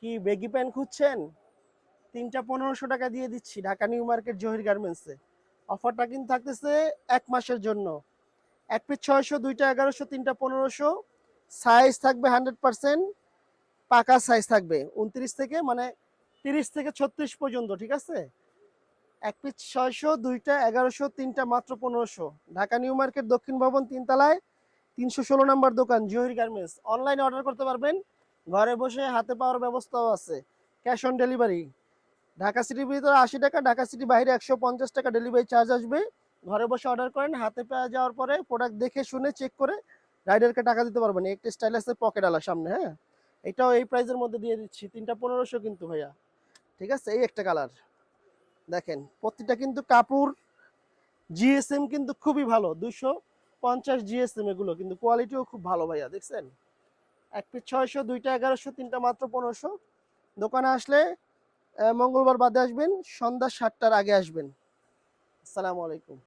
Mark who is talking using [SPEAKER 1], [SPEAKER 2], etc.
[SPEAKER 1] কি baggy pant খুঁজছেন? 3টা 1500 টাকা দিয়ে দিচ্ছি ঢাকা নিউ মার্কেট জহির গার্মেন্টসে। অফারটা কিন্তু থাকতেছে 1 মাসের জন্য। এক পিস 600, 2টা 1100, 3টা 1500। সাইজ থাকবে 100% পাকা সাইজ থাকবে 29 থেকে মানে 30 থেকে 36 পর্যন্ত, ঠিক আছে? এক পিস 600, 2টা 1100, 3টা মাত্র 1500। ঢাকা নিউ মার্কেট দক্ষিণ ভবন 3 তলায় 316 নম্বর দোকান জহির গার্মেন্টস। অনলাইনে অর্ডার করতে পারবেন, ঘরে বসে হাতে পাওয়ার ব্যবস্থাও আছে, ক্যাশ অন ডেলিভারি। ঢাকা সিটির ভিতরে 80 টাকা, ঢাকা সিটি বাইরে 150 টাকা ডেলিভারি চার্জ আসবে। ঘরে বসে অর্ডার করেন, হাতে পেয়ে যাওয়ার পরে প্রোডাক্ট দেখে শুনে চেক করে রাইডারকে টাকা দিতে পারবেন। একটা স্টাইল আছে পকেট আলা সামনে, হ্যাঁ, এটাও এই প্রাইসের মধ্যে দিয়ে দিচ্ছি। 3টা 1500 কিন্তু ভাইয়া, ঠিক আছে? এই একটা কালার দেখেন, প্রতিটা কিন্তু কাপড় জিএসএম কিন্তু খুবই ভালো, 250 জিএসএম, এগুলো কিন্তু কোয়ালিটিও খুব ভালো ভাইয়া, দেখছেন? এক পিস 600, 2টা 1100, 3টা মাত্র 1500। দোকানে আসলে মঙ্গলবার বাদে আসবেন, সন্ধ্যা 7টার আগে আসবেন। আসসালামু আলাইকুম।